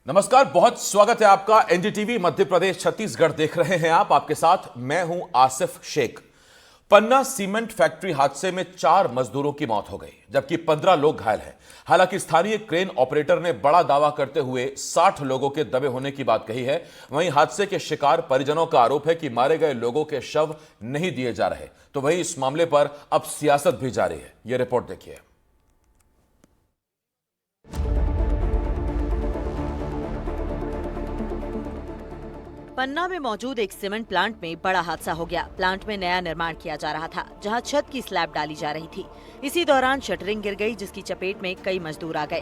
नमस्कार, बहुत स्वागत है आपका। एनडीटीवी मध्य प्रदेश छत्तीसगढ़ देख रहे हैं आप। आपके साथ मैं हूं आसिफ शेख। पन्ना सीमेंट फैक्ट्री हादसे में 4 मजदूरों की मौत हो गई, जबकि 15 लोग घायल हैं। हालांकि स्थानीय क्रेन ऑपरेटर ने बड़ा दावा करते हुए 60 लोगों के दबे होने की बात कही है। वहीं हादसे के शिकार परिजनों का आरोप है कि मारे गए लोगों के शव नहीं दिए जा रहे। तो वहीं इस मामले पर अब सियासत भी जारी है। यह रिपोर्ट देखिए। पन्ना में मौजूद एक सीमेंट प्लांट में बड़ा हादसा हो गया। प्लांट में नया निर्माण किया जा रहा था, जहां छत की स्लैब डाली जा रही थी। इसी दौरान शटरिंग गिर गई, जिसकी चपेट में कई मजदूर आ गए।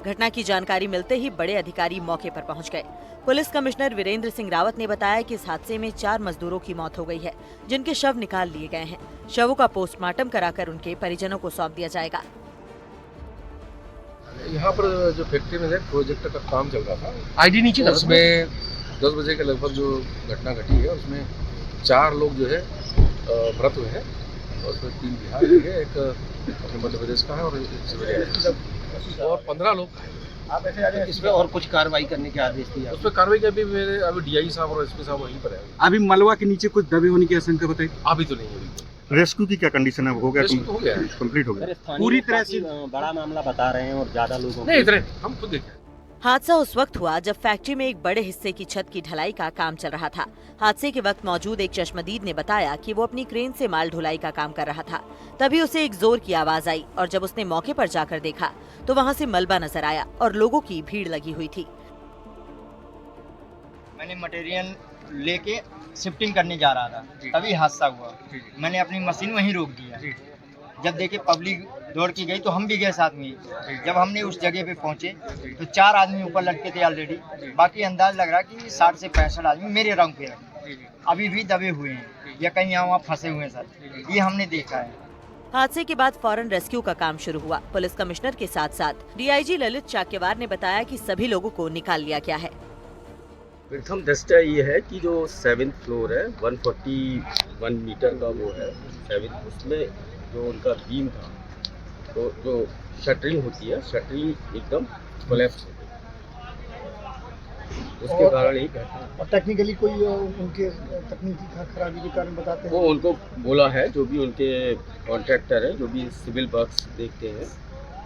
घटना की जानकारी मिलते ही बड़े अधिकारी मौके पर पहुंच गए। पुलिस कमिश्नर वीरेंद्र सिंह रावत ने बताया कि इस हादसे में 4 मजदूरों की मौत हो गई है, जिनके शव निकाल लिए गए हैं। शवों का पोस्टमार्टम कराकर उनके परिजनों को सौंप दिया जाएगा। यहाँ पर जो फैक्ट्री में प्रोजेक्ट का काम चल रहा था, आईडी नीचे उसमें 10 बजे के लगभग जो घटना घटी है, उसमें 4 लोग जो है मृत हुए हैं। और उसमें 3 बिहार के हैं, एक अपने मध्य प्रदेश का है और एक सिविलियन, और 15 लोग हैं। इसमें और कुछ कार्रवाई करने के आदेश दिए? उस पर कार्रवाई का भी मेरे अभी डीआई साहब और एसपी साहब वहीं पर है। अभी मलबा के नीचे कुछ दबे होने की आशंका बताई? अभी तो नहीं है। रेस्क्यू की क्या कंडीशन है? हो गया, हो गया, कंप्लीट हो गया पूरी तरह से? बड़ा मामला बता रहे हैं और ज्यादा लोगों नहीं इतने हम खुद देखें। हादसा उस वक्त हुआ जब फैक्ट्री में एक बड़े हिस्से की छत की ढलाई का काम चल रहा था। हादसे के वक्त मौजूद एक चश्मदीद ने बताया कि वो अपनी क्रेन से माल ढुलाई का काम कर रहा था। तभी उसे एक जोर की आवाज आई और जब उसने मौके पर जाकर देखा तो वहाँ से मलबा नजर आया और लोगों की भीड़ लगी हुई थी। मैंने मटेरियल लेके शिफ्टिंग करने जा रहा था, तभी हादसा हुआ। मैंने अपनी मशीन वहीं रोक दिया। जब देखे पब्लिक दौड़ के गई तो हम भी गए साथ में। जब हमने उस जगह पे पहुंचे तो 4 आदमी ऊपर लटके थे ऑलरेडी। बाकी अंदाज लग रहा कि 60 से 65 आदमी मेरे रंग पे अभी भी दबे हुए हैं या कहीं यहाँ वहाँ फंसे हुए हैं सर। ये हमने देखा है। हादसे के बाद फौरन रेस्क्यू का काम शुरू हुआ। पुलिस कमिश्नर के साथ साथ डीआईजी ललित चाक्यवार ने बताया कि सभी लोगों को निकाल लिया गया है। प्रथम दृष्टया ये है कि जो 7th फ्लोर है, 141 मीटर का वो है 7th, उसमें जो उनका बीम था, तो जो शटरिंग होती है, शटरिंग एकदम कोलैप्स हो गई, उसके कारण ही घटना। और टेक्निकली कोई उनके तकनीकी खराबी के कारण बताते हैं? वो उनको बोला है, जो भी उनके कॉन्ट्रैक्टर हैं, जो भी सिविल वर्क्स देखते हैं,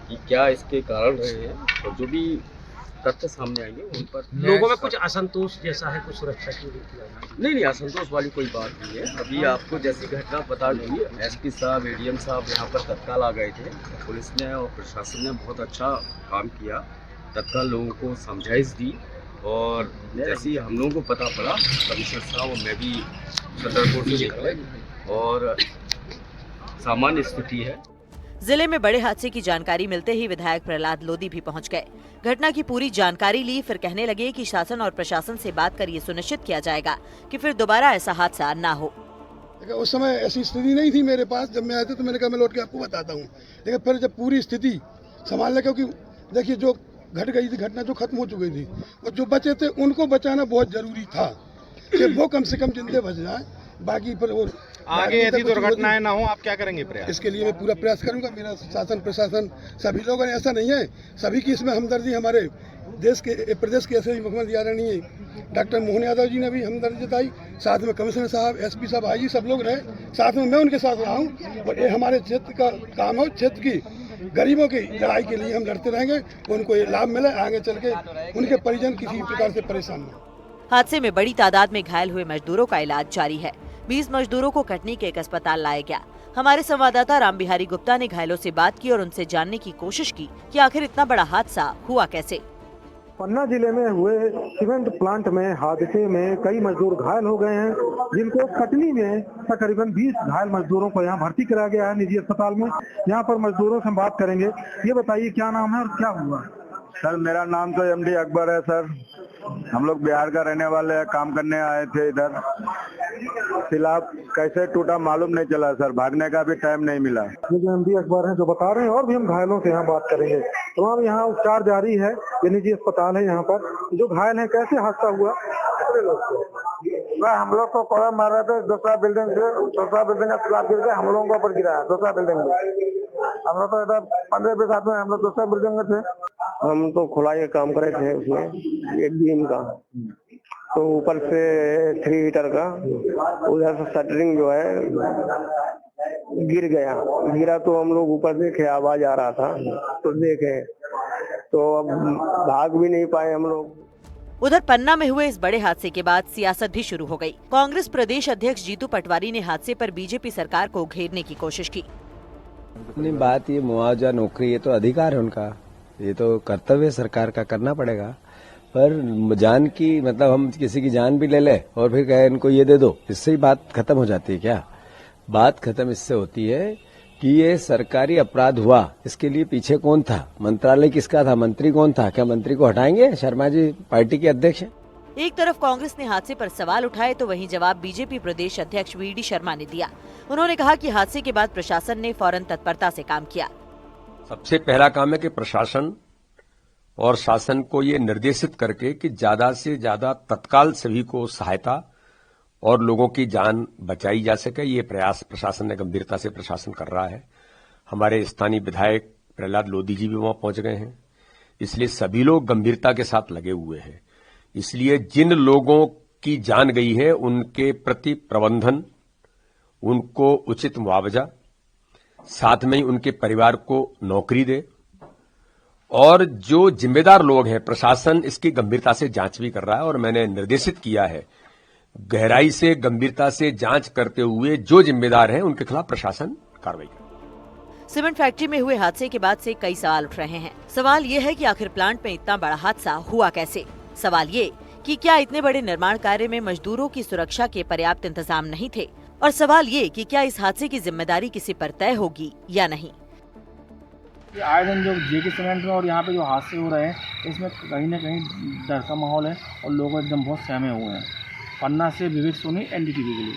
कि क्या इसके कारण रहे हैं, और जो भी तथ्य सामने आएंगे उन पर। लोगों में कुछ असंतोष जैसा है, कुछ सुरक्षा की नहीं, असंतोष वाली कोई बात नहीं है। अभी आपको जैसी घटना बता दी, एसपी साहब, एडीएम साहब यहाँ पर तत्काल आ गए थे। पुलिस ने और प्रशासन ने बहुत अच्छा काम किया, तत्काल लोगों को समझाइश दी, और जैसे ही हम लोगों को पता पड़ा, कमिश्नर साहब और मैं भी सदर कोर्ट से निकले और सामान्य स्थिति है। जिले में बड़े हादसे की जानकारी मिलते ही विधायक प्रहलाद लोधी भी पहुंच गए। घटना की पूरी जानकारी ली, फिर कहने लगे कि शासन और प्रशासन से बात कर ये सुनिश्चित किया जाएगा कि फिर दोबारा ऐसा हादसा ना हो। उस समय ऐसी स्थिति नहीं थी मेरे पास। जब मैं आया था तो मैंने कहा मैं लौट के आपको बताता हूँ, लेकिन फिर जब पूरी स्थिति संभालने, क्योंकि देखिए जो घट गई थी घटना, जो खत्म हो चुकी थी, और जो बचे थे उनको बचाना बहुत जरूरी था कि वो कम से कम जिंदे बच जाए। बाकी पर वो आगे ऐसी दुर्घटनाएं ना हो, आप क्या करेंगे प्रयास? इसके लिए मैं पूरा प्रयास करूंगा। मेरा शासन प्रशासन सभी लोगों ने, ऐसा नहीं है, सभी की इसमें हमदर्दी। हमारे देश के प्रदेश के ऐसे मुख्यमंत्री आदरणीय डॉक्टर मोहन यादव जी ने भी हमदर्दी जताई, साथ में कमिश्नर साहब, एसपी साहब, आईजी, सब लोग रहे साथ में, मैं उनके साथ रहा हूँ। और ये हमारे क्षेत्र का काम है, क्षेत्र की गरीबों की लड़ाई के लिए हम लड़ते रहेंगे, उनको ये लाभ मिले, आगे चल के उनके परिजन किसी प्रकार से परेशान न। हादसे में बड़ी तादाद में घायल हुए मजदूरों का इलाज जारी है। 20 मजदूरों को कटनी के एक अस्पताल लाया गया। हमारे संवाददाता राम बिहारी गुप्ता ने घायलों से बात की और उनसे जानने की कोशिश की कि आखिर इतना बड़ा हादसा हुआ कैसे। पन्ना जिले में हुए सीमेंट प्लांट में हादसे में कई मजदूर घायल हो गए हैं, जिनको कटनी में तकरीबन 20 घायल मजदूरों को यहाँ भर्ती कराया गया है निजी अस्पताल में। यहाँ पर मजदूरों से बात करेंगे। ये बताइए क्या नाम है और क्या हुआ? सर मेरा नाम तो एमडी अकबर है सर। हम लोग बिहार का रहने वाले हैं, काम करने आए थे इधर। फिलहाल कैसे टूटा मालूम नहीं चला सर, भागने का भी टाइम नहीं मिला। ये जो एमडी अकबर हैं जो बता रहे हैं, और भी हम घायलों से यहाँ बात करेंगे। तमाम यहाँ उपचार जारी है, ये निजी अस्पताल है। यहाँ पर जो घायल है, कैसे हादसा हुआ? हम लोग को कोड़ा मार रहे थे, दूसरा बिल्डिंग का स्लैब गिर के हम लोगों के ऊपर गिरा है, दूसरा बिल्डिंग में। हम लोग तो इधर 15-20 आदमी हम लोग दूसरा बिल्डिंग में थे। हम तो खुलाई का काम करे थे उसमें, एक बीम का, तो ऊपर से 3 हीटर का, उधर से शटरिंग जो है गिरा तो हम लोग ऊपर देखे, आवाज आ रहा था तो देखे, तो अब भाग भी नहीं पाए हम लोग। उधर पन्ना में हुए इस बड़े हादसे के बाद सियासत भी शुरू हो गई। कांग्रेस प्रदेश अध्यक्ष जीतू पटवारी ने हादसे पर बीजेपी सरकार को घेरने की कोशिश की। नहीं, बात ये मुआवजा नौकरी, ये तो अधिकार है उनका, ये तो कर्तव्य सरकार का करना पड़ेगा। पर जान की मतलब हम किसी की जान भी ले ले और फिर कहे इनको ये दे दो, इससे ही बात खत्म हो जाती है क्या? बात खत्म इससे होती है कि ये सरकारी अपराध हुआ, इसके लिए पीछे कौन था, मंत्रालय किसका था, मंत्री कौन था? क्या मंत्री को हटाएंगे? शर्मा जी पार्टी के अध्यक्ष हैं। एक तरफ कांग्रेस ने हादसे पर सवाल उठाए तो वहीं जवाब बीजेपी प्रदेश अध्यक्ष वीडी शर्मा ने दिया। उन्होंने कहा कि हादसे के बाद प्रशासन ने फौरन तत्परता से काम किया। सबसे पहला काम है कि प्रशासन और शासन को ये निर्देशित करके कि ज्यादा से ज्यादा तत्काल सभी को सहायता और लोगों की जान बचाई जा सके, ये प्रयास प्रशासन ने गंभीरता से प्रशासन कर रहा है। हमारे स्थानीय विधायक प्रहलाद लोधी जी भी वहां पहुंच गए हैं, इसलिए सभी लोग गंभीरता के साथ लगे हुए हैं। इसलिए जिन लोगों की जान गई है उनके प्रति प्रबंधन, उनको उचित मुआवजा, साथ में ही उनके परिवार को नौकरी दे, और जो जिम्मेदार लोग हैं प्रशासन इसकी गंभीरता से जांच भी कर रहा है और मैंने निर्देशित किया है गहराई से गंभीरता से जांच करते हुए जो जिम्मेदार हैं उनके खिलाफ प्रशासन कार्रवाई करे। सीमेंट फैक्ट्री में हुए हादसे के बाद से कई सवाल उठ रहे हैं। सवाल ये है कि आखिर प्लांट में इतना बड़ा हादसा हुआ कैसे? सवाल ये कि क्या इतने बड़े निर्माण कार्य में मजदूरों की सुरक्षा के पर्याप्त इंतजाम नहीं थे? और सवाल ये कि क्या इस हादसे की जिम्मेदारी किसी पर तय होगी या नहीं? आए दिन जो जेके सीमेंट में और यहाँ पे जो हादसे हो रहे हैं, इसमें कहीं न कहीं डर का माहौल है और लोग एकदम बहुत सहमे हुए हैं। पन्ना से विवेक सोनी, NDTV के लिए।